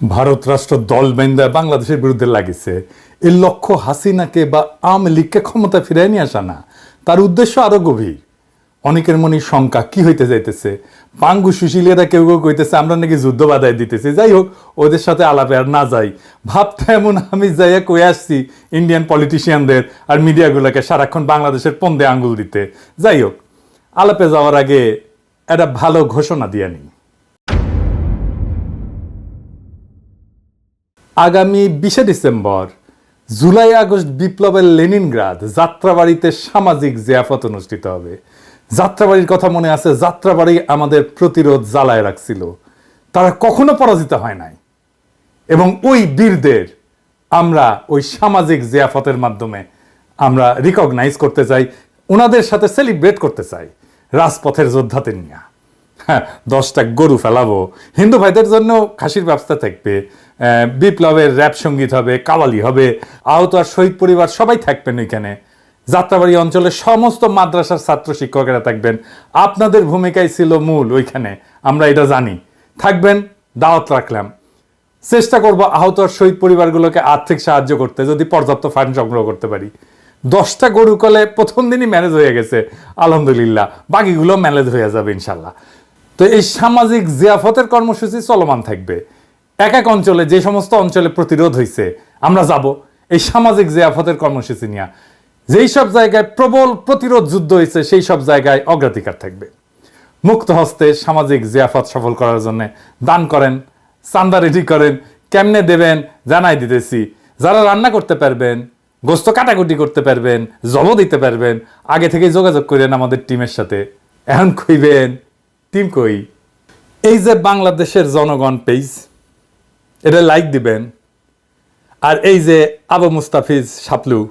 ভারত রাষ্ট্র দল বেঁধে বাংলাদেশের বিরুদ্ধে লাগিছে, এর লক্ষ্য হাসিনাকে বা আওয়ামী লীগকে ক্ষমতা ফিরিয়ে নিয়ে আসা না, তার উদ্দেশ্য আরো গভীর। অনেকের মনে শঙ্কা কি হইতে যাইতেছে, পাঙ্গু সুশীলেরা কেউ কেউ কইতেছে আমরা নাকি যুদ্ধ বাধায় দিতেছি। যাই হোক, ওদের সাথে আলাপে আর না যাই, ভাবতে এমন আমি যাইয়া কয়ে আসছি ইন্ডিয়ান পলিটিশিয়ানদের আর মিডিয়াগুলোকে সারাক্ষণ বাংলাদেশের পন্দে আঙ্গুল দিতে। যাই হোক, আলাপে যাওয়ার আগে একটা ভালো ঘোষণা দিয়ে নিই। আগামী 20শে ডিসেম্বর জুলাই আগস্ট বিপ্লবের লেনিনগ্রাদ যাত্রাবাড়িতে সামাজিক জিয়াফত অনুষ্ঠিত হবে। যাত্রাবাড়ির কথা মনে আছে? যাত্রাবাড়ি আমাদের প্রতিরোধ জ্বালায় রাখছিল, তারা কখনো পরাজিত হয় নাই। এবং ওই বীরদের আমরা ওই সামাজিক জিয়াফতের মাধ্যমে আমরা রিকগনাইজ করতে চাই, ওনাদের সাথে সেলিব্রেট করতে চাই রাজপথের যোদ্ধাদের নিয়ে। হ্যাঁ, 10টা গরু ফেলাবো, হিন্দু ভাইদের জন্য খাসির ব্যবস্থা থাকবে, বিপ্লবের র্যাপ সঙ্গীত হবে, কাওয়ালি হবে, আহত আর শহীদ পরিবার সবাই থাকবেন ওইখানে। যাত্রাবাড়ি অঞ্চলের সমস্ত মাদ্রাসার ছাত্র শিক্ষকেরা থাকবেন, আপনাদের ভূমিকাই ছিল মূল ওইখানে, আমরা এটা জানি। থাকবেন, দাওয়াত রাখলাম। চেষ্টা করব আহত আর শহীদ পরিবারগুলোকে আর্থিক সাহায্য করতে, যদি পর্যাপ্ত ফান্ড সংগ্রহ করতে পারি। 10টা গরু কলে প্রথম দিনই ম্যানেজ হয়ে গেছে আলহামদুলিল্লাহ, বাকিগুলো ম্যানেজ হয়ে যাবে ইনশাল্লাহ। তো এই সামাজিক জিয়াফতের কর্মসূচি চলমান থাকবে। এক এক অঞ্চলে, যে সমস্ত অঞ্চলে প্রতিরোধ হয়েছে আমরা যাব এই সামাজিক জিয়াফতের কর্মসূচি নিয়ে। যেই সব জায়গায় প্রবল প্রতিরোধ যুদ্ধ হয়েছে সেই সব জায়গায় অগ্রাধিকার থাকবে। মুক্ত হস্তে সামাজিক জিয়াফত সফল করার জন্য দান করেন, চান্দা রেডি করেন, কেমনে দেবেন জানাই দিতেছি। যারা রান্না করতে পারবেন, গোস্ত কাটাকুটি করতে পারবেন, জব দিতে পারবেন, আগে থেকে যোগাযোগ করেন আমাদের টিমের সাথে। এখন কইবেন টিম কই? এই যে বাংলাদেশের জনগণ পেজ, এটা লাইক দিবেন। আর এই যে আবু মুস্তাফিজ শাপলু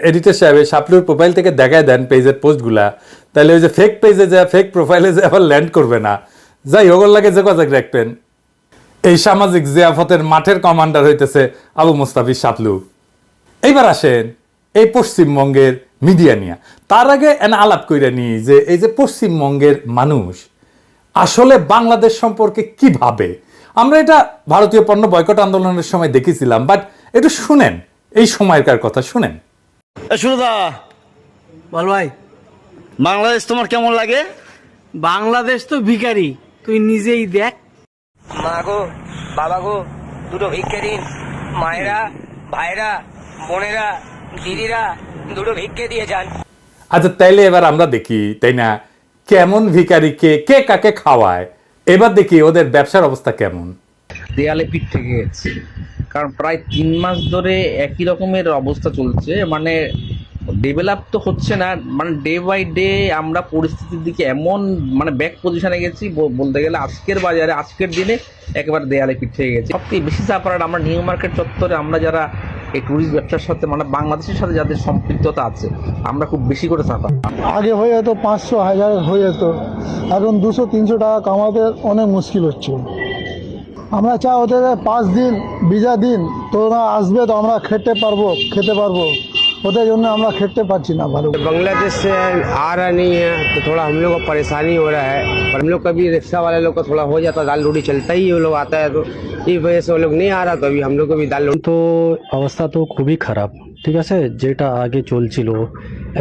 এডিটর সাহেব, শাপলুর প্রোফাইল থেকে দেখায় দেন পেজের পোস্টগুলা, তাহলে ওই যে ফেক পেজে যা ফেক প্রোফাইলে যে আবার ল্যান্ড করবে না। যাই হোক, লাগে যোগাযোগ রাখবেন। এই সামাজিক জিয়াফতের মাঠের কমান্ডার হইতেছে আবু মুস্তাফিজ শাপলু। এইবার আসেন এই পশ্চিমবঙ্গের মিডিয়া নিয়ে। তার আগে এনে আলাপ কইরা নিই যে এই যে পশ্চিমবঙ্গের মানুষ আসলে বাংলাদেশ সম্পর্কে কি ভাবে। আমরা এটা ভারতীয় পণ্য বয়কট আন্দোলনের সময় দেখেছিলাম, বাট একটু শুনেন এই সময়কার কথা শুনেন। সুরদা বল ভাই, বাংলাদেশ তোমার কেমন লাগে? বাংলাদেশ তো ভিখারি, তুই নিজেই দেখ। মা গো, বাবা গো, দুটো ভিক্ষে দিন। মায়েরা, ভাইরা, বোনেরা, দিদিরা দুটো ভিক্ষে দিয়ে যান। আচ্ছা, তাইলে এবার আমরা দেখি, তাই না, কেমন ভিখারিকে কে কাকে খাওয়ায়। এবার দেখি ওদের ব্যবসার অবস্থা কেমন। দেয়ালে পিঠ থেকে গেছে, কারণ প্রায় 3 মাস ধরে একই রকমের অবস্থা চলছে। মানে ডেভেলপ তো হচ্ছে না, মানে ডে বাই ডে আমরা পরিস্থিতির দিকে এমন মানে ব্যাক পজিশনে গেছি, বলতে গেলে আজকের বাজারে আজকের দিনে একেবারে দেয়ালে পিঠ থেকে গেছে। সবথেকে বেশি সাফার আমরা নিউ মার্কেট চত্বরে, আমরা যারা এই ট্যুরিস্ট ব্যবসার সাথে মানে বাংলাদেশের সাথে যাদের সম্পৃক্ততা আছে, আমরা খুব বেশি করে সাফার। আগে হয়ে যেত 500 1000 হয়ে যেত, এখন 200-300 টাকা কামাতে অনেক মুশকিল হচ্ছে। আমরা চাই ওদের 5 দিন ভিসা দিন, তোরা আসবে তো আমরা খেতে পারবো, ওদের জন্য আমরা খেতে পারছি না ভালো। बांग्लादेश से आ रहा नहीं है तो थोड़ा हम लोग को परेशानी हो रहा है। और हम लोग कभी रिक्शा वाले लोग का थोड़ा हो जाता है, दाल रोटी चलता ही वो लोग आता है, तो इस वजह से वो लोग नहीं आ रहा। तो अभी हम लोग को भी दाल रोटी তো অবস্থা তো খুবই খারাপ, ঠিক আছে। যেটা আগে চলছিল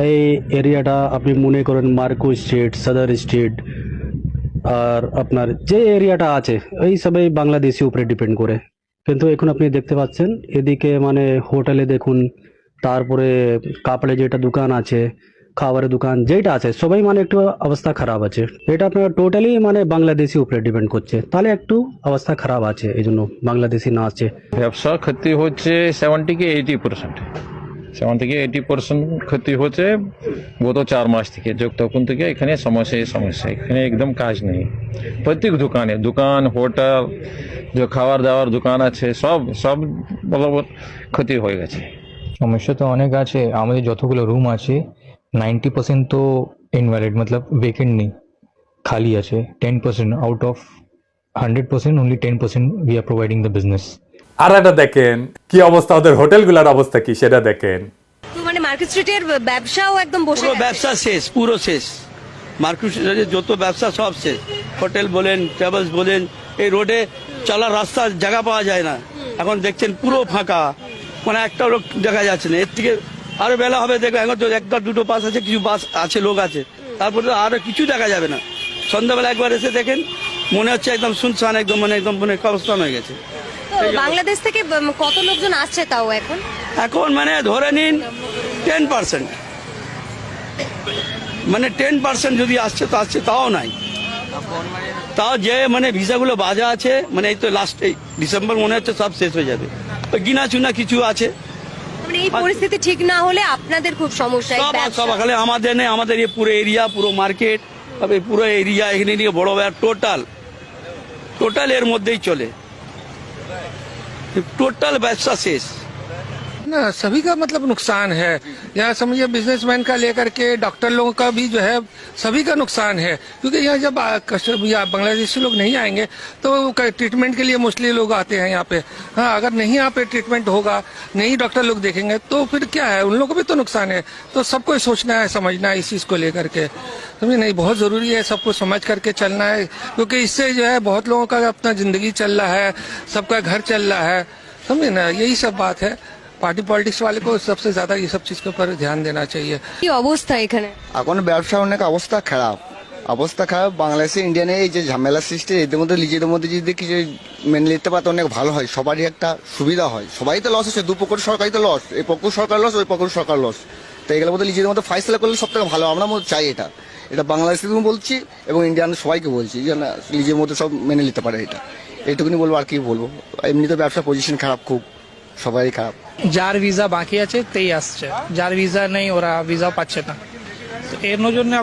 এই এরিয়াটা আপনি মনে করেন মার্কো স্ট্রিট, সদর স্ট্রিট, আর আপনার যে এরিয়াটা আছে এই সবাই বাংলাদেশি উপরে ডিপেন্ড করে। কিন্তু এখন আপনি দেখতে পাচ্ছেন এদিকে মানে হোটেলে দেখুন, তারপরে কাপড়ে যেটা দোকান আছে, খাবারের দোকান যেটা আছে, সবাই মানে একটু অবস্থা খারাপ আছে। এটা আপনার টোটালি মানে বাংলাদেশি উপরে ডিপেন্ড করছে, তাহলে একটু অবস্থা খারাপ আছে, এই জন্য বাংলাদেশি না আছে। ব্যবসা ক্ষতি হচ্ছে 70 থেকে 80%, 70 থেকে 80% ক্ষতি হচ্ছে গত 4 মাস থেকে। তখন থেকে এখানে সমস্যা, এখানে একদম কাজ নেই। প্রত্যেক দোকান, হোটেল, যে খাবার দাবার দোকান আছে, সব বরাবর ক্ষতি হয়ে গেছে। সমস্যা তো অনেক আছে। আমাদের যতগুলো রুম আছে 90% তো ইনভ্যালিড, মতলব ভেকেন্ট নেই, খালি আছে। 10% out of 100%, only 10% we are providing the business. আর এটা দেখেন কি অবস্থা, ওদের হোটেলগুলোর অবস্থা কি সেটা দেখেন। তো মানে মার্কেট স্ট্রিটের ব্যবসাও একদম বসে পুরো গেছে। ব্যবসা শেষ, পুরো শেষ। মার্কেট স্ট্রিটের যত ব্যবসা সব শেষ। হোটেল বলেন, ট্রাভেলস বলেন, এই রোডে চলার রাস্তার জায়গা পাওয়া যায় না। এখন দেখছেন পুরো ফাঁকা, মানে একটা লোক দেখা যাচ্ছে না। এর থেকে আরো বেলা হবে দেখবেন, এখন তো একটা দুটো বাস আছে, কিছু বাস আছে, লোক আছে, তারপরে তো আরো কিছু দেখা যাবে না। সন্ধ্যাবেলা একবার এসে দেখেন মনে হচ্ছে একদম শুনশান, একদম মানে কবরস্থান হয়ে গেছে। তো বাংলাদেশ থেকে কত লোকজন আসছে তাও এখন? এখন মানে ধরে নিন 10%, মানে 10% যদি আসছে তো আসছে, তাও নাই। তাও যে মানে ভিসাগুলো বাজা আছে, মানে এই তো লাস্ট এই ডিসেম্বর মনে হচ্ছে সব শেষ হয়ে যাবে। ওই গিনা চুনা কিছু আছে। মানে এই পরিস্থিতি ঠিক না হলে আপনাদের খুব সমস্যা। এই ব্যবসা- সব খালি আমাদের নেই, আমাদের এই পুরো এরিয়া, পুরো মার্কেট, পুরো এরিয়া এখানে নিয়ে বড় টোটাল এর মধ্যেই চলে, টোটাল ব্যবসা শেষ। ना सभी का मतलब नुकसान है। यहाँ समझिए बिजनेसमैन का लेकर के डॉक्टर लोगों का भी जो है सभी का नुकसान है, क्योंकि यहाँ जब बांग्लादेशी लोग नहीं आएंगे तो ट्रीटमेंट के लिए मोस्टली लोग आते हैं यहाँ पे। हाँ, अगर नहीं यहाँ पे ट्रीटमेंट होगा, नहीं डॉक्टर लोग देखेंगे तो फिर क्या है, उन लोगों को भी तो नुकसान है। तो सबको सोचना है, समझना है इस चीज को लेकर के, समझे नहीं, बहुत जरूरी है सबको समझ करके चलना है, क्योंकि इससे जो है बहुत लोगों का अपना जिंदगी चल रहा है, सबका घर चल रहा है, समझे ना, यही सब बात है। पार्टी पॉलिटिक्स वाले को सबसे ज्यादा ये सब चीज के ऊपर ध्यान देना चाहिए। কি অবস্থা এখানে? এখন ব্যবসা অনেক অবস্থা খারাপ, বাংলাদেশে ইন্ডিয়ানে এই যে ঝামেলা সৃষ্টি, এদের মধ্যে নিজেদের মধ্যে যদি কিছু মেনে নিতে পারতো অনেক ভালো হয়, সবারই একটা সুবিধা হয়। সবাই তো লস হচ্ছে, দুপক্ষ সরকারই তো লস, এই পক্ষ সরকার লস, ওই পক্ষ সরকার লস। তো এগুলোর মধ্যে নিজেদের মধ্যে ফাইসলা করলে সব থেকে ভালো। আমরা চাই এটা বাংলাদেশকে বলছি এবং ইন্ডিয়ান সবাইকে বলছি যে না, নিজের মধ্যে সব মেনে নিতে পারে। এইটুকুনি বলবো, আর কি বলবো। এমনিতে ব্যবসা পজিশন খারাপ, খুব সবাই খারাপ। যার ভিসা বাকি আছে তেই আসছে, যার ভিসা নেই ওরা ভিসা পাচ্ছে না। তো এর জন্য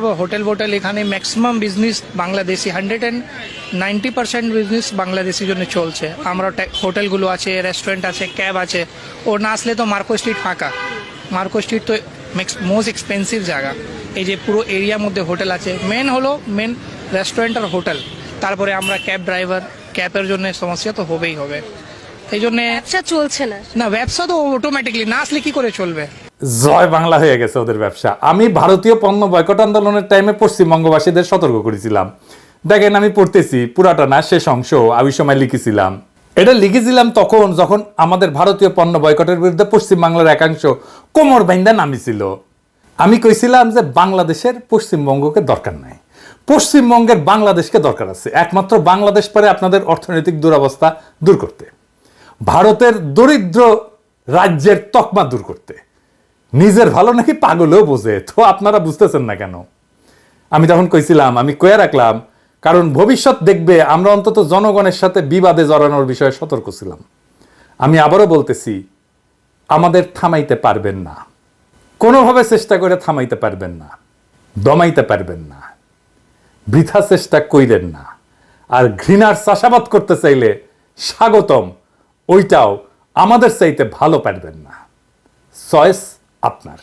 হোটেল এখানে maximum business Bangladeshi, 190% business Bangladeshi জন্য চলছে। আমরা হোটেলগুলো আছে, রেস্টুরেন্ট আছে, ক্যাব আছে। ও না আসলে তো মার্কো স্ট্রিট ফাঁকা। মার্কো স্ট্রিট তো মোস্ট এক্সপেন্সিভ জায়গা। এই যে পুরো এরিয়ার মধ্যে হোটেল আছে, মেন রেস্টুরেন্ট আর হোটেল। তারপরে আমরা ক্যাব ড্রাইভার, ক্যাবের জন্য সমস্যা তো হবেই হবে। এই জন্য ব্যবসা চলছে না। না, ব্যবসা তো অটোমেটিকলি না আসলে কি করে চলবে? জয় বাংলা হয়ে গেছে ওদের ব্যবসা। আমি ভারতীয় পণ্য বয়কট আন্দোলনের টাইমে পশ্চিমবঙ্গবাসীদের সতর্ক করেছিলাম। দেখেন, আমি পড়তেছি পুরাটা না, শেষ অংশ ওই সময় লিখেছিলাম। এটা লিখেছিলাম তখন যখন আমাদের ভারতীয় পণ্য বয়কটের বিরুদ্ধে পশ্চিমবাংলার একাংশ কোমর বাইন্দা নামিছিল। আমি কইছিলাম যে বাংলাদেশের পশ্চিমবঙ্গকে দরকার নাই, পশ্চিমবঙ্গের বাংলাদেশকে দরকার আছে। একমাত্র বাংলাদেশ পারে আপনাদের অর্থনৈতিক দুরবস্থা দূর করতে, ভারতের দরিদ্র রাজ্যের তকমা দূর করতে। নিজের ভালো নাকি পাগলেও বোঝে, তো আপনারা বুঝতেছেন না কেন? আমি তখন কইছিলাম, আমি কয়ে রাখলাম, কারণ ভবিষ্যৎ দেখবে আমরা অন্তত জনগণের সাথে বিবাদে জড়ানোর বিষয়ে সতর্ক ছিলাম। আমি আবারও বলতেছি, আমাদের থামাইতে পারবেন না, কোনোভাবে চেষ্টা করে থামাইতে পারবেন না, দমাইতে পারবেন না, বৃথা চেষ্টা কইরেন না। আর ঘৃণার চাষাবাদ করতে চাইলে স্বাগতম, ওইটাও আমাদের চাইতে ভালো পারবেন না। চয়েস আপনার,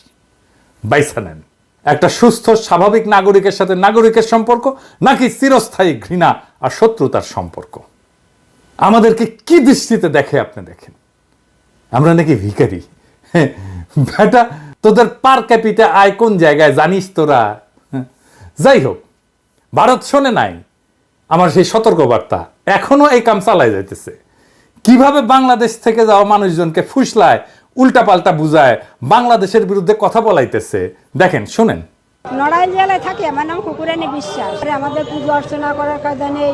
বাইসা নেন। একটা সুস্থ স্বাভাবিক নাগরিকের সাথে নাগরিকের সম্পর্ক, নাকি চিরস্থায়ী ঘৃণা আর শত্রুতার সম্পর্ক? আমাদেরকে কি দৃষ্টিতে দেখে আপনি দেখেন, আমরা নাকি ভিখারি? বেটা, তোদের পার ক্যাপিটা আয় কোন জায়গায় জানিস তোরা? যাই হোক, ভারত শোনে নাই আমার সেই সতর্কবার্তা, এখনো এই কাম চালাই যাইতেছে। কিভাবে বাংলাদেশ থেকে যাওয়া মানুষজনকে ফুসলায়, উল্টাপাল্টা বুঝায়, বাংলাদেশের বিরুদ্ধে কথা বলাইতেছে। দেখেন, শোনেন। নড়াইল জেলায় থাকি, আমার নাম কুকুরানী বিশ্বাস। আমাদের পুজো অর্চনা করার কায়দা নেই,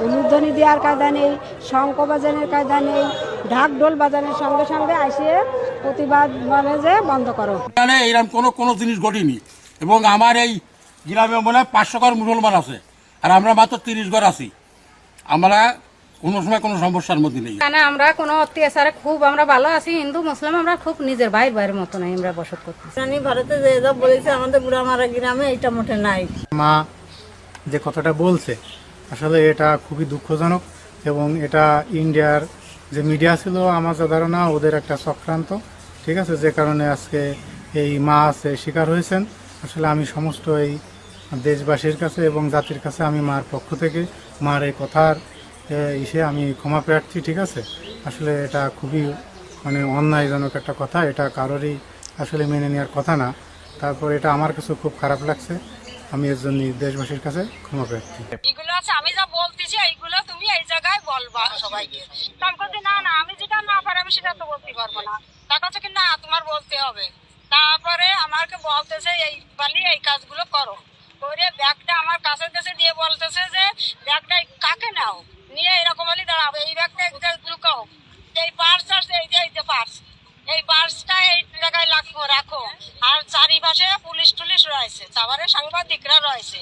উলুধ্বনি দেওয়ার কায়দা নেই, শঙ্খ বাজানোর কায়দা নেই, ঢাক ঢোল বাজানোর সঙ্গে সঙ্গে আসিয়ে প্রতিবাদ বলে যে বন্ধ করো। এরকম কোনো জিনিস ঘটেনি, এবং আমার এই গ্রামে মনে হয় 500 ঘর মুসলমান আছে, আর আমরা মাত্র 30 ঘর আছি। আমরা কোনো সময় কোনো সমস্যার মধ্যে নেই। আমরা কোনো অত্যাচারে খুব আমরা ভালো আছি, হিন্দু মুসলিম আমরা খুব নিজের ভাইয়ের মতো নাই আমরা বসত করতেছি। আমি ভারতে যে যা বলেছে আমাদের বুড়ামারা গ্রামে এটা মোটে নাই। মা যে কথাটা বলছে আসলে এটা খুবই দুঃখজনক, এবং এটা ইন্ডিয়ার যে মিডিয়া ছিল আমার যা ধারণা ওদের একটা চক্রান্ত, ঠিক আছে, যে কারণে আজকে এই মা আছে শিকার হয়েছেন। আসলে আমি সমস্ত এই দেশবাসীর কাছে এবং জাতির কাছে আমি মার পক্ষ থেকে মার এই কথার আমি ক্ষমা প্রার্থী, ঠিক আছে। আসলে এটা খুবই মানে অন্যায়জনক একটা কথা, এটা কারোরই আসলে মেনে নেওয়ার কথা না। তারপর এটা আমার কাছে খুব খারাপ লাগছে। আমি এর জন্য দেশবাসীর কাছে ক্ষমা প্রার্থী। এগুলো আছে আমি যা বলতেছি এইগুলো তুমি এই জায়গায় বলবা সবাইকে। আমি বলছি না না আমি যেটা না পারি আমি সেটা তো বলতে পারবো না। তার কাছে কি না তোমার বলতে হবে। তারপরে আমাকে বলতেছে এই বালি এই কাজগুলো করো করে ব্যাগটা আমার কাছে কাছে দিয়ে বলতেছে যে ব্যাগটা কাকে নাও নিয়ে এরকম বলি দাঁড়াবো এই ব্যাগটা লুকাও এই পার্স আছে এই যে পার্স এই পার্সটা এই জায়গায় রাখো আর চারিপাশে পুলিশ টুলিশ রয়েছে তারপরে সাংবাদিকরা রয়েছে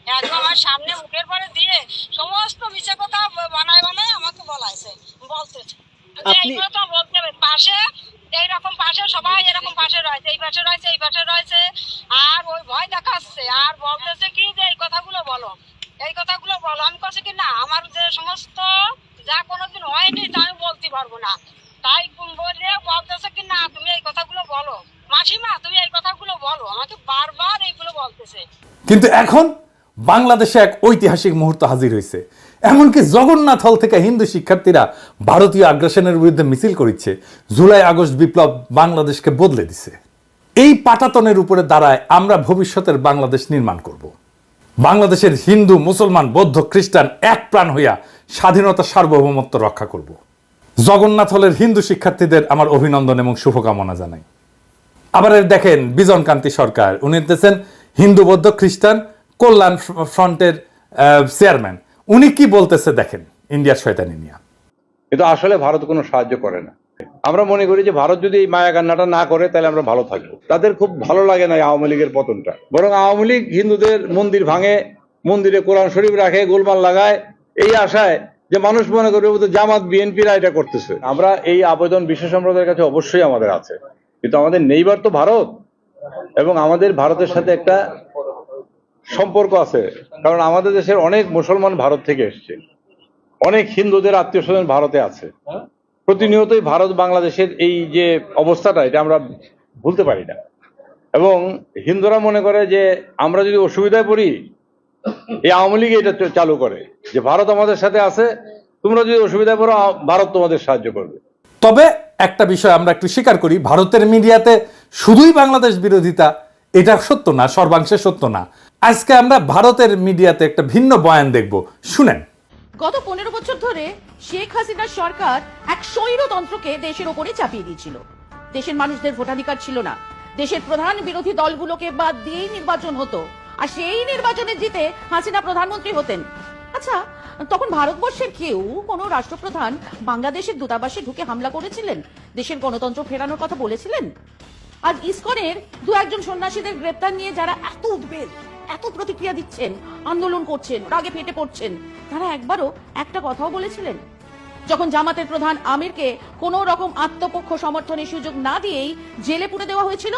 একদম আমার সামনে মুখের পরে দিয়ে সমস্ত মিছে কথা বানায় বানায় আমাকে বলতেছে এইগুলো তো বলতে হবে পাশে এইরকম পাশে সবাই এরকম পাশে রয়েছে এই পাশে রয়েছে এই পাশে রয়েছে আর ওই ভয় দেখাচ্ছে আর বলতেছে কি যে এই কথাগুলো বলো আমি কাছে কি না আমার যে সমস্ত যা কোনোদিন হয়নি তা আমি বলতে পারবো না তাই বলে বলতেছে কি না তুমি এই কথাগুলো বলো মাসিমা তুমি এই কথাগুলো বলো আমাকে বারবার এইগুলো বলতেছে। কিন্তু এখন বাংলাদেশে এক ঐতিহাসিক মুহূর্ত হাজির হয়েছে। এমনকি জগন্নাথ হল থেকে হিন্দু শিক্ষার্থীরা ভারতীয় আগ্রাসনের বিরুদ্ধে মিছিল করেছে। জুলাই আগস্ট বিপ্লব বাংলাদেশকে বদলে দিছে। এই পাটাতনের উপরে দাঁড়ায় আমরা ভবিষ্যতের বাংলাদেশ নির্মাণ করব। বাংলাদেশের হিন্দু মুসলমান বৌদ্ধ খ্রিস্টান এক প্রাণ হইয়া স্বাধীনতা সার্বভৌমত্ব রক্ষা করব। জগন্নাথ হলের হিন্দু শিক্ষার্থীদের আমার অভিনন্দন এবং শুভকামনা জানাই। আবার দেখেন বিজন কান্তি সরকার, উনি হচ্ছেন হিন্দু বৌদ্ধ খ্রিস্টান কল্যাণ ফ্রন্টের চেয়ারম্যান। উনি কি বলতেছে দেখেন ইন্ডিয়ার শয়তানি নিয়ে। কিন্তু আসলে ভারত কোনো সাহায্য করে না। আমরা মনে করি যে ভারত যদি এই মায়া কান্নাটা না করে তাহলে আমরা ভালো থাকবো। তাদের খুব ভালো লাগে না আওয়ামী লীগের পতনটা, বরং আওয়ামী লীগ হিন্দুদের মন্দির ভাঙে, মন্দিরে কোরআন শরীফ রাখে, গোলমাল লাগায়, এই আশায় যে মানুষ মনে করবে জামাত বিএনপিরা এটা করতেছে। আমরা এই আবেদন বিশ্ব সম্প্রদায়ের কাছে অবশ্যই আমাদের আছে, কিন্তু আমাদের নেইবার তো ভারত, এবং আমাদের ভারতের সাথে একটা সম্পর্ক আছে, কারণ আমাদের দেশের অনেক মুসলমান ভারত থেকে এসছে, অনেক হিন্দুদের আত্মীয় স্বজন ভারতে আছে। প্রতিনিয়তই ভারত বাংলাদেশের এই যে অবস্থাটা এটা আমরা ভুলতে পারি না। এবং হিন্দুরা মনে করে যে আমরা যদি অসুবিধায় পড়ি এই আওয়ামী লীগ এটা চালু করে যে ভারত আমাদের সাথে আছে, তোমরা যদি অসুবিধায় পড়ো ভারত তোমাদের সাহায্য করবে। তবে একটা বিষয় আমরা একটু স্বীকার করি, ভারতের মিডিয়াতে শুধুই বাংলাদেশ বিরোধিতা এটা সত্য না, সর্বাংশে সত্য না। আজকে আমরা ভারতের মিডিয়াতে একটা ভিন্ন বয়ান দেখব, শুনেন। গত 15 বছর ধরে শেখ হাসিনার সরকার এক স্বৈরতন্ত্রকে দেশের ওপরে চাপিয়ে দিয়েছিল। দেশের মানুষদের ভোটাধিকার ছিল না, দেশের প্রধান বিরোধী দলগুলোকে বাদ দিয়েই নির্বাচন হতো, আর সেই নির্বাচনে জিতে হাসিনা প্রধানমন্ত্রী হতেন। আচ্ছা, তখন ভারতবর্ষের কেউ কোনো রাষ্ট্রপ্রধান বাংলাদেশের দূতাবাসে ঢুকে হামলা করেছিলেন, দেশের গণতন্ত্র ফেরানোর কথা বলেছিলেন? আর ইসকনের দু একজন সন্ন্যাসীদের গ্রেপ্তার নিয়ে যারা এত উদ্বেগ, এত প্রতিক্রিয়া দিচ্ছেন, আন্দোলন করছেন, রাগে ফেটে পড়ছেন, তারা একবারও একটা কথাও বলেছিলেন? যখন জামাতের প্রধান আমিরকে কোনো রকম আত্মপক্ষ সমর্থনের সুযোগ না দিয়েই জেলে পুরে দেওয়া হয়েছিল,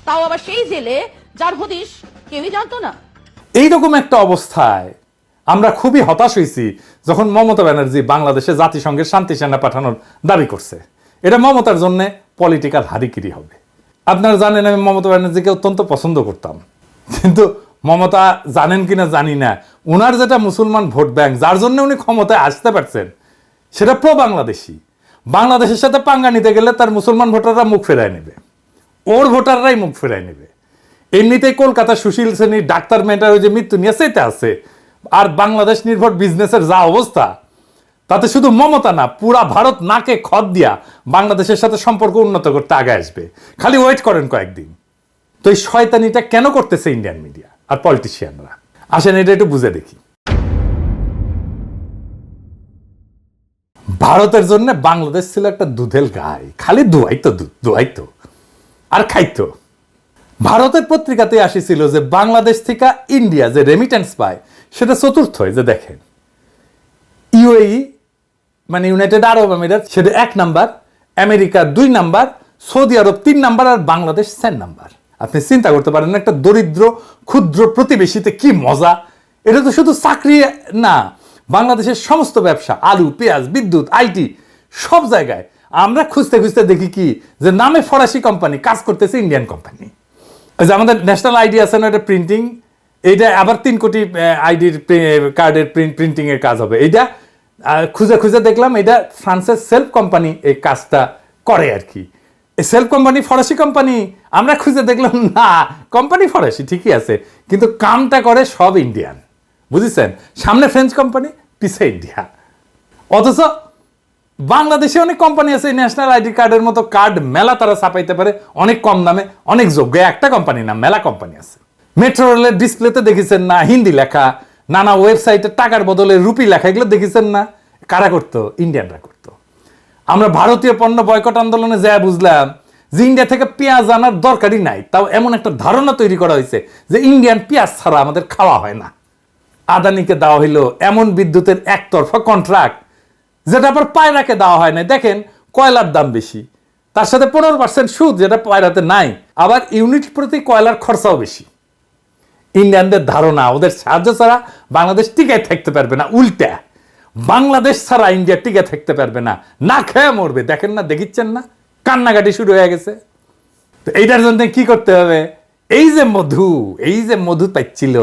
তাও আবার সেই জেলে যার হদিশ কেউই জানতো না। এইরকম একটা অবস্থায় আমরা খুবই হতাশ হয়েছি যখন মমতা ব্যানার্জি বাংলাদেশে জাতিসংঘের শান্তি সেনা পাঠানোর দাবি করছে। এটা মমতার জন্য পলিটিক্যাল হারিকিরি হবে। আপনারা জানেন আমি মমতা ব্যানার্জিকে অত্যন্ত পছন্দ করতাম, কিন্তু মমতা জানেন কিনা জানি না, উনার যেটা মুসলমান ভোট ব্যাংক যার জন্য উনি ক্ষমতায় আসতে পারছেন সেটা প্রো বাংলাদেশি। বাংলাদেশের সাথে পাঙ্গা নিতে গেলে তার মুসলমান ভোটাররা মুখ ফেরায় নেবে, ওর ভোটাররাই মুখ ফেরায় নেবে। এমনিতেই কলকাতা সুশীল শ্রেণীর ডাক্তার মেয়েটার ওই যে মৃত্যু নিয়ে সেটা আছে, আর বাংলাদেশ নির্ভর বিজনেসের যা অবস্থা, তাতে শুধু মমতা না পুরা ভারত নাকে খত দিয়া বাংলাদেশের সাথে সম্পর্ক উন্নত করতে আগে আসবে। খালি ওয়েট করেন কয়েকদিন। তো এই শয়তানিটা কেন করতেছে ইন্ডিয়ান মিডিয়া আর পলিটিশিয়ানরা? আসেন এটা একটু বুঝে দেখি। ভারতের জন্য বাংলাদেশ ছিল একটা দুধেল গাই, খালি দুয়াইতো দুধ, দুয়াইতো আর খাইতো। ভারতের পত্রিকাতে আসিছিল যে বাংলাদেশ থেকে ইন্ডিয়া যে রেমিটেন্স পায় সেটা চতুর্থ। যে দেখেন ইউএই মানে ইউনাইটেড আরব আমিরাত সেটা 1 নাম্বার, আমেরিকা 2 নাম্বার, সৌদি আরব 3 নাম্বার, আর বাংলাদেশ 4 নাম্বার। আপনি চিন্তা করতে পারেন একটা দরিদ্র ক্ষুদ্র প্রতিবেশীতে কি মজা। এটা তো শুধু চাকরি না, বাংলাদেশের সমস্ত ব্যবসা, আলু পেঁয়াজ বিদ্যুৎ আইটি সব জায়গায় আমরা খুঁজতে খুঁজতে দেখি কি যে নামে ফরাসি কোম্পানি কাজ করতেছে ইন্ডিয়ান কোম্পানি। ওই যে আমাদের ন্যাশনাল আইডি আছে না, এটা প্রিন্টিং, এইটা আবার 3 কোটি আইডির কার্ডের প্রিন্টিং এর কাজ হবে। এইটা খুঁজে খুঁজে দেখলাম এটা ফ্রান্সের সেলফ কোম্পানি এই কাজটা করে আর কি। সেলফ কোম্পানি ফরাসি কোম্পানি, আমরা খুঁজে দেখলাম না, কোম্পানি ফরাসি ঠিকই আছে, কিন্তু কামটা করে সব ইন্ডিয়ান, বুঝেছেন? সামনে ফ্রেঞ্চ কোম্পানি, পিছে ইন্ডিয়া। অথচ বাংলাদেশে অনেক কোম্পানি আছে, ন্যাশনাল আইডি কার্ডের মতো কার্ড মেলা তারা ছাপাইতে পারে অনেক কম দামে, অনেক যোগ্য। একটা কোম্পানি না, মেলা কোম্পানি আছে। মেট্রো রেলের ডিসপ্লেতে দেখেছেন না হিন্দি লেখা, নানা ওয়েবসাইটে টাকার বদলে রুপি লেখা, এগুলো দেখেছেন না? কারা করতো? ইন্ডিয়ানরা করতো। আমরা ভারতীয় পণ্য বয়কট আন্দোলনে যা বুঝলাম যে ইন্ডিয়া থেকে পেঁয়াজ আনার দরকারই নাই, তাও এমন একটা ধারণা তৈরি করা হয়েছে যে ইন্ডিয়ান পেঁয়াজ ছাড়া আমাদের খাওয়া হয় না। আদানিকে দেওয়া হইলো এমন বিদ্যুতের একতরফা কন্ট্রাক্ট যেটা আবার পায়রাকে দেওয়া হয় না। দেখেন কয়লার দাম বেশি, তার সাথে 15% সুদ, যেটা পায়রাতে নাই। আবার ইউনিট প্রতি কয়লার খরচাও বেশি। ইন্ডিয়ানদের ধারণা ওদের সাহায্য ছাড়া বাংলাদেশ টিকে থাকতে পারবে না, উল্টা বাংলাদেশ ছাড়া ইন্ডিয়া টিকে থাকতে পারবে না, না খেয়ে মরবে। দেখেন না, দেখিচ্ছেন না, কান্নাকাটি শুরু হয়ে গেছে। তো এইটার জন্য কি করতে হবে? এই যে মধু পাইছিল,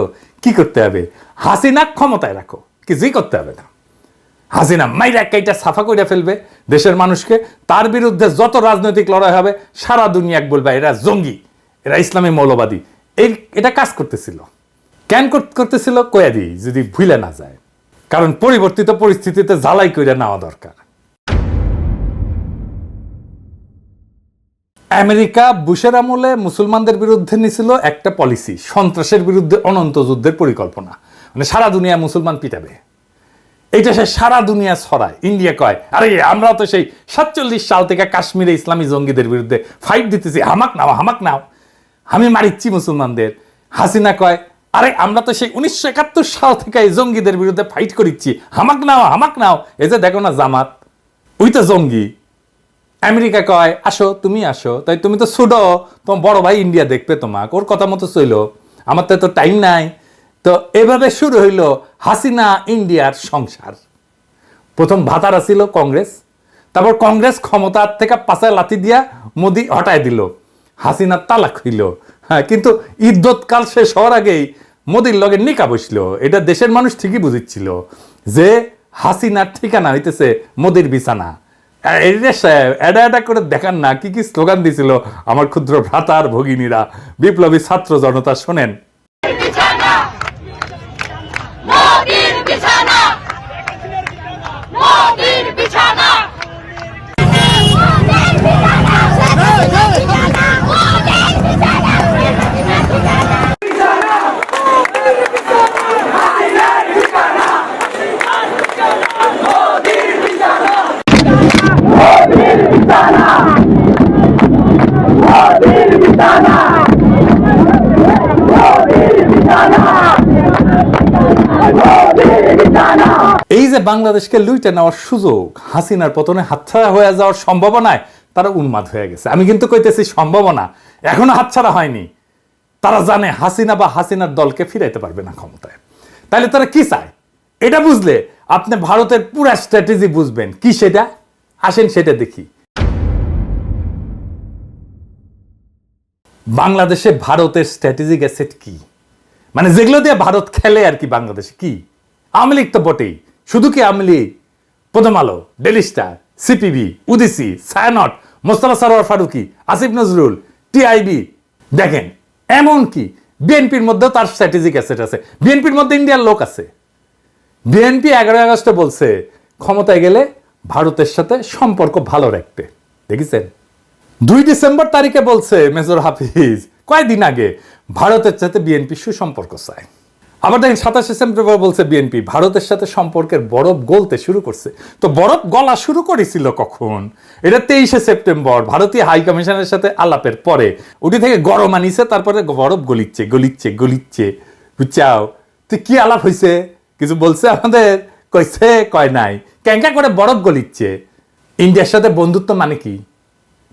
কি করতে হবে? হাসিনা ক্ষমতায় রাখো, কিছুই করতে হবে না। হাসিনা মাইরা কাইটা সাফা করে ফেলবে দেশের মানুষকে, তার বিরুদ্ধে যত রাজনৈতিক লড়াই হবে সারা দুনিয়া বলবে এরা জঙ্গি, এরা ইসলামী মৌলবাদী। এটা কাজ করতেছিল। কেন করতেছিল কয়া দিই, যদি ভুলে না যায়, কারণ পরিবর্তিত পরিস্থিতিতে জ্বালাই করে নেওয়া দরকার। আমেরিকা বুশের আমলে মুসলমানদের বিরুদ্ধে নিছিল একটা পলিসি, সন্ত্রাসের বিরুদ্ধে অনন্ত যুদ্ধের পরিকল্পনা, মানে সারা দুনিয়া মুসলমান পিটাবে। এইটা সে সারা দুনিয়া ছড়ায়। ইন্ডিয়া কয় আরে আমরা তো সেই 47 সাল থেকে কাশ্মীরে ইসলামী জঙ্গিদের বিরুদ্ধে ফাইট দিতেছি, হামাক নাও, আমি মারিচ্ছি মুসলমানদের। হাসিনা কয় আরে আমরা তো সেই 1971 সাল থেকে এই জঙ্গিদের বিরুদ্ধে ফাইট করিচ্ছি, হামাক নাও। এই যে দেখো না জামাত, ওই তো জঙ্গি। আমেরিকা কয় আসো, তুমি আসো, তাই তুমি তো ছোট, তোমার বড় ভাই ইন্ডিয়া দেখবে তোমাকে, ওর কথা মতো চইল, আমার তো টাইম নাই। তো এভাবে শুরু হইল হাসিনা ইন্ডিয়ার সংসার। প্রথম ভাতারা ছিল কংগ্রেস, তারপর কংগ্রেস ক্ষমতার থেকে পাশায় লাথি দিয়া মোদি হটায় দিল, হাসিনা তালাক হইল। হ্যাঁ, কিন্তু ইদ্যৎকাল শেষ হওয়ার আগেই মোদির লগে নিকা বসল। এটা দেশের মানুষ ঠিকই বুঝিচ্ছিল যে হাসিনার ঠিকানা হইতেছে মোদির বিছানা। এটা করে দেখান না কি কি স্লোগান দিছিল আমার ক্ষুদ্র ভ্রাতার ভগিনীরা, বিপ্লবী ছাত্র জনতা। শোনেন, এই যে বাংলাদেশকে লুইটে নেওয়ার সুযোগ, হাসিনার পতনে হাতছাড়া হয়ে যাওয়ার সম্ভাবনায় তারা উন্মাদ হয়ে গেছে। আমি কিন্তু কইতেছি সম্ভাবনা, এখনো হাতছাড়া হয়নি। তারা জানে হাসিনা বা হাসিনার দলকে ফিরাইতে পারবে না ক্ষমতায়। তাহলে তারা কি চায় এটা বুঝলে আপনি ভারতের পুরা স্ট্র্যাটেজি বুঝবেন। কি সেটা? আসেন সেটা দেখি। বাংলাদেশে ভারতের স্ট্র্যাটেজিক অ্যাসেট কি, মানে যেগুলো দিয়ে ভারত খেলে আর কি বাংলাদেশে কি? আওয়ামী লীগ তো বটেই, শুধু কি Awami League? Prothom Alo, Daily Star, CPB, Udichi, Chhayanaut, Mostafa Sarwar Farooki, Asif Nazrul, TIB. দেখেন এমনকি বিএনপির মধ্যেও তার স্ট্র্যাটেজিক অ্যাসেট আছে। বিএনপির মধ্যে ইন্ডিয়ার লোক আছে। বিএনপি 11 আগস্টে বলছে ক্ষমতায় গেলে ভারতের সাথে সম্পর্ক ভালো রাখতে। দেখেছেন? 2 ডিসেম্বর তারিখে বলছে মেজর হাফিজ কয়েকদিন আগে ভারতের সাথে বিএনপি সুসম্পর্ক চায়। আবার দেখেন 27 সেপ্টেম্বর বলছে বিএনপি ভারতের সাথে সম্পর্কের বরফ গলতে শুরু করছে। তো বরফ গলা শুরু করেছিল কখন? এটা 23 সেপ্টেম্বর ভারতীয় হাই কমিশনের সাথে আলাপের পরে উঠি থেকে গরম আনিছে, তারপরে বরফ গলিচ্ছে। বুঝছাও? তো কি আলাপ হয়েছে? কিছু বলছে আমাদের? কইছে কয় নাই। ক্যাঙ্কা করে বরফ গলিচ্ছে। ইন্ডিয়ার সাথে বন্ধুত্ব মানে কি?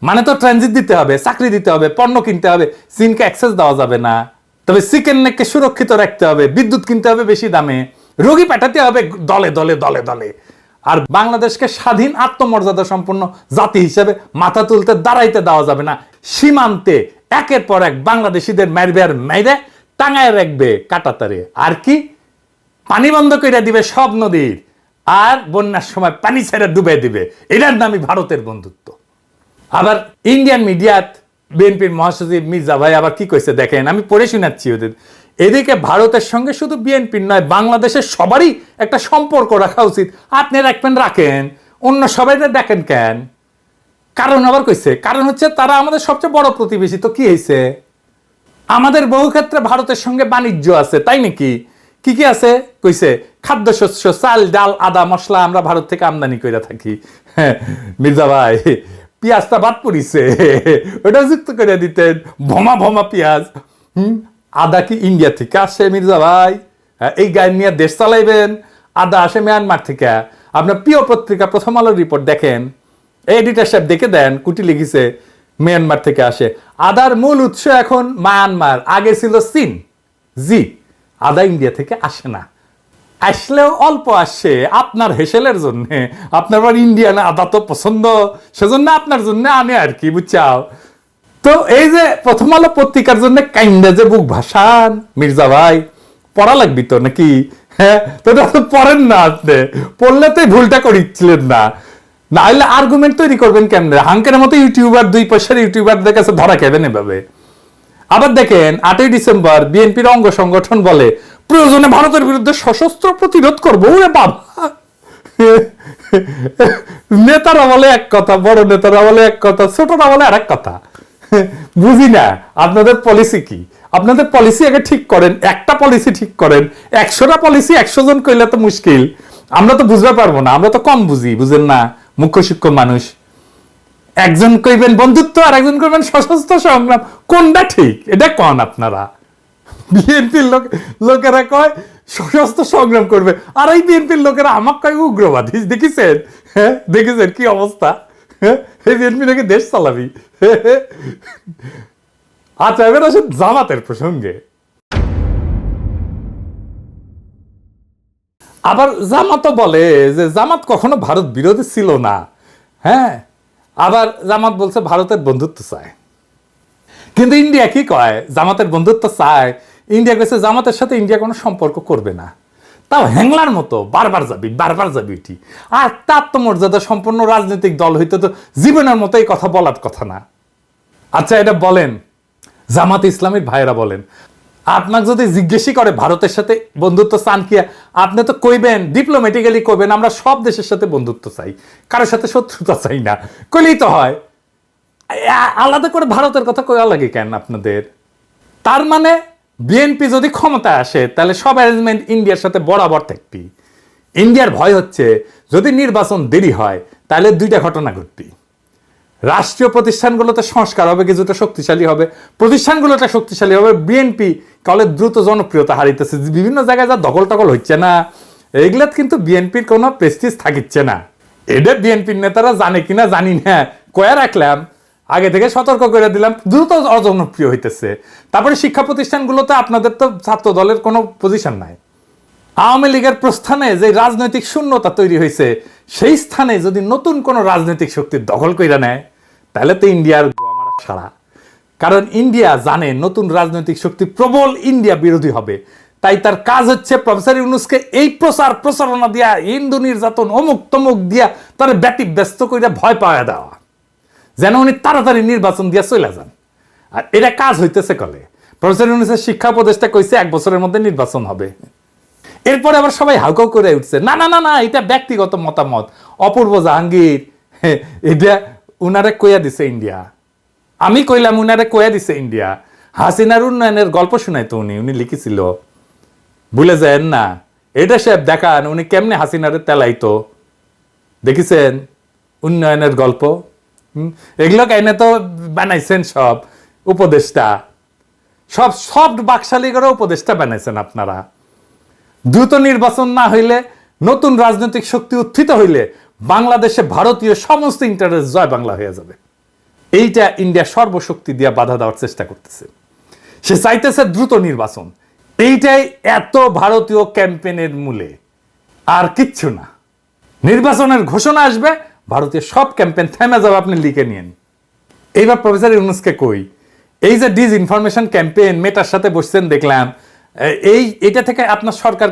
মানে তো ট্রানজিট দিতে হবে, চাকরি দিতে হবে, পণ্য কিনতে হবে, চীনকে অ্যাক্সেস দেওয়া যাবে না। তবে চিকেন নেককে সুরক্ষিত রাখতে হবে, বিদ্যুৎ কিনতে হবে বেশি দামে, রোগী পাঠাতে হবে দলে। আর বাংলাদেশকে স্বাধীন আত্মমর্যাদা সম্পন্ন জাতি হিসেবে মাথা তুলতে দাঁড়াইতে দেওয়া যাবে না। সীমান্তে একের পর এক বাংলাদেশিদের মাইরে টাঙায় রাখবে কাটাতারে। আর কি? পানি বন্ধ করে দিবে সব নদীর, আর বন্যার সময় পানি ছেড়ে ডুবে দিবে। এটার নামই ভারতের বন্ধুত্ব। আবার ইন্ডিয়ান মিডিয়াত বিএনপির মহাসচিব মির্জা ভাই আবার কি কইছে দেখেন, আমি পড়ে শোনাচ্ছি ওদের। এদিকে ভারতের সঙ্গে শুধু বিএনপির নয়, বাংলাদেশের সবারই একটা সম্পর্ক রাখা উচিত। আপনি রাখেন, অন্য সবাই দেখেন কেন? কারণ আবার কইছে, কারণ হচ্ছে তারা আমাদের সবচেয়ে বড় প্রতিবেশী। তো কি হয়েছে? আমাদের বহু ক্ষেত্রে ভারতের সঙ্গে বাণিজ্য আছে, তাই নাকি? কি কি আছে কইছে? খাদ্যশস্য, চাল, ডাল, আদা, মশলা আমরা ভারত থেকে আমদানি করে থাকি। হ্যাঁ মির্জা ভাই, পেঁয়াজটা বাদ পড়িছে, ওটা যুক্ত করে দিতেন। ভমা ভমা পেঁয়াজ। আদা কি ইন্ডিয়া থেকে আসে মির্জা ভাই? এই গায়ে নিয়ে দেশ চালাইবেন? আদা আসে মিয়ানমার থেকে। আপনার প্রিয় পত্রিকা প্রথম আলোর রিপোর্ট দেখেন, এডিটর সাহেব দেখে দেন, কুটি লিখেছে মিয়ানমার থেকে আসে। আদার মূল উৎস এখন মায়ানমার, আগে ছিল চীন। জি, আদা ইন্ডিয়া থেকে আসে না, আসলেও অল্প আসে আপনার হেসেলের জন্য। আপনার আবার ইন্ডিয়ান আদা তো পছন্দ, সেজন্য আপনার জন্য আনে আর কি, বুঝছাও? তো এই যে প্রথম আলো পত্রিকার জন্য কাইন্ডা যে বুক ভাসান মির্জা ভাই, পড়া লাগবি তো নাকি? হ্যাঁ, তো পড়েন না, আপনি পড়লে তো ভুলটা করিচ্ছিলেন না। না হলে আর্গুমেন্ট তৈরি করবেন কেমনে? হাঙ্কের মতো ইউটিউবার, 2 পয়সার ইউটিউবারদের কাছে ধরা খেবেন এভাবে। আবার দেখেন 8ই ডিসেম্বর বিএনপির অঙ্গ সংগঠন বলে প্রয়োজনে ভারতের বিরুদ্ধে সশস্ত্র প্রতিরোধ করবো। ওরে বাবা, নেতারা বলে এক কথা, বড় নেতারা বলে এক কথা, ছোটরা বলে আরেক কথা। বুঝি না আপনাদের পলিসি কি? আপনাদের পলিসি আগে ঠিক করেন, একটা পলিসি ঠিক করেন। 100টা পলিসি 100 জন কইলে তো মুশকিল, আমরা তো বুঝতে পারবো না, আমরা তো কম বুঝি, বুঝেন না, মুখ্য শিক্ষক মানুষ। একজন কইবেন বন্ধুত্ব আর একজন কইবেন সশস্ত্র সংগ্রাম, কোনটা ঠিক এটা কন আপনারা? বিএনপির লোকেরা কয় সশস্ত্র সংগ্রাম করবে, আর এই বিএনপির লোকেরা আমাকে কয় উগ্রবাদী। দেখেছেন? হ্যাঁ দেখেছেন কি অবস্থা? এই বিএনপি নাকি দেশ চালাবি। আচ্ছা, এবার আসেন জামাতের প্রসঙ্গে। আবার জামাতও বলে যে জামাত কখনো ভারত বিরোধী ছিল না। হ্যাঁ, আবার জামাত বলছে ভারতের বন্ধুত্ব চায়। কিন্তু ইন্ডিয়া কি কয়? জামাতের বন্ধুত্ব চায়। ইন্ডিয়া কইছে জামাতের সাথে ইন্ডিয়া কোনো সম্পর্ক করবে না। তাও হ্যাংলার মতো বারবার যাবি এটি। আর তার তো মর্যাদা সম্পন্ন রাজনৈতিক দল হইতে তো জীবনের মতো এই কথা বলার কথা না। আচ্ছা, এটা বলেন, জামাত ইসলামীর ভাইয়েরা বলেন, আপনাকে যদি জিজ্ঞেসই করে ভারতের সাথে বন্ধুত্ব চান কি, আপনি তো কইবেন, ডিপ্লোম্যাটিক্যালি কইবেন আমরা সব দেশের সাথে বন্ধুত্ব চাই, কারোর সাথে শত্রুতা চাই না, কইলেই তো হয়। আলাদা করে ভারতের কথা কইয়া লাগে কেন আপনাদের? তার মানে বিএনপি যদি ক্ষমতায় আসে তাহলে সব অ্যারেঞ্জমেন্ট ইন্ডিয়ার সাথে বরাবর থাকবি। ইন্ডিয়ার ভয় হচ্ছে যদি নির্বাচন দেরি হয় তাহলে 2টা ঘটনা ঘটবে। রাষ্ট্রীয় প্রতিষ্ঠানগুলোতে সংস্কার হবে, কিছুটা শক্তিশালী হবে, প্রতিষ্ঠানগুলোটা শক্তিশালী হবে। বিএনপি কলে দ্রুত জনপ্রিয়তা হারিতেছে, বিভিন্ন জায়গায় যা দখল টকল হচ্ছে না, এগুলাত কিন্তু বিএনপির কোনো প্রেস্টিজ থাকিচ্ছে না। এটা বিএনপির নেতারা জানে কিনা জানি না, কয়া রাখলাম, আগে থেকে সতর্ক করে দিলাম, দ্রুত অজনপ্রিয় হইতেছে। তারপরে শিক্ষা প্রতিষ্ঠানগুলোতে আপনাদের তো ছাত্র দলের কোনো পজিশন নাই। আওয়ামী লীগের প্রস্থানে যে রাজনৈতিক শূন্যতা তৈরি হয়েছে, সেই স্থানে যদি নতুন কোন রাজনৈতিক শক্তি দখল করে নেয় তাহলে তো ইন্ডিয়ার সারা। কারণ ইন্ডিয়া জানে নতুন রাজনৈতিক শক্তি প্রবল ইন্ডিয়া বিরোধী হবে, তাই তার কাজ হচ্ছে প্রফেসর ইউনূসকে এই প্রচারণা দিয়া, হিন্দু নির্যাতন, অমুক তমুক দিয়া তার ব্যস্ত করে ভয় পাওয়া দেওয়া, যেন উনি তাড়াতাড়ি নির্বাচন দিয়া চলে যান। আর এটা কাজ হইতেছে কলে। প্রফেসর ইউনূসের শিক্ষা উপদেষ্টা কইছে 1 বছরের মধ্যে নির্বাচন হবে। এরপরে আবার সবাই হাউকাউ করে উঠছে, না না না না, এটা ব্যক্তিগত মতামত। অপূর্ব জাহাঙ্গীর এটা উনারে কইয়া দিছে ইন্ডিয়া, আমি কইলাম উনারে কইয়া দিছে ইন্ডিয়া। হাসিনার উন্নয়নের গল্প শুনাইতো উনি লিখেছিল, ভুলে যায়েন না। এটা সাহেব দেখান উনি কেমনে হাসিনারে তেলাইতো, দেখেছেন উন্নয়নের গল্প। এগুলো কাইনে তো বানাইছেন সব উপদেষ্টা, সব সফট বাকশালী করে উপদেষ্টা বানাইছেন আপনারা। দ্রুত নির্বাচন না হইলে, নতুন রাজনৈতিক শক্তি উত্থিত হইলে বাংলাদেশে ভারতীয় সমস্ত ইন্টারেস্ট জয় বাংলা হয়ে যাবে। এইটা ইন্ডিয়া সর্বশক্তি দিয়ে বাধা দেওয়ার চেষ্টা করতেছে। সে চাইতেছে দ্রুত নির্বাচন। এইটাই এত ভারতীয় ক্যাম্পেইনের মূলে, আর কিচ্ছু না। নির্বাচনের ঘোষণা আসবে, ভারতীয় সব ক্যাম্পেইন থেমে যাবে, আপনি লিখে নিন। এইবার প্রফেসর ইউনূসকে কই, এই যে ডিসইনফরমেশন ক্যাম্পেইন, মেটার সাথে বসছেন দেখলাম, এটা থেকে আপনার সরকার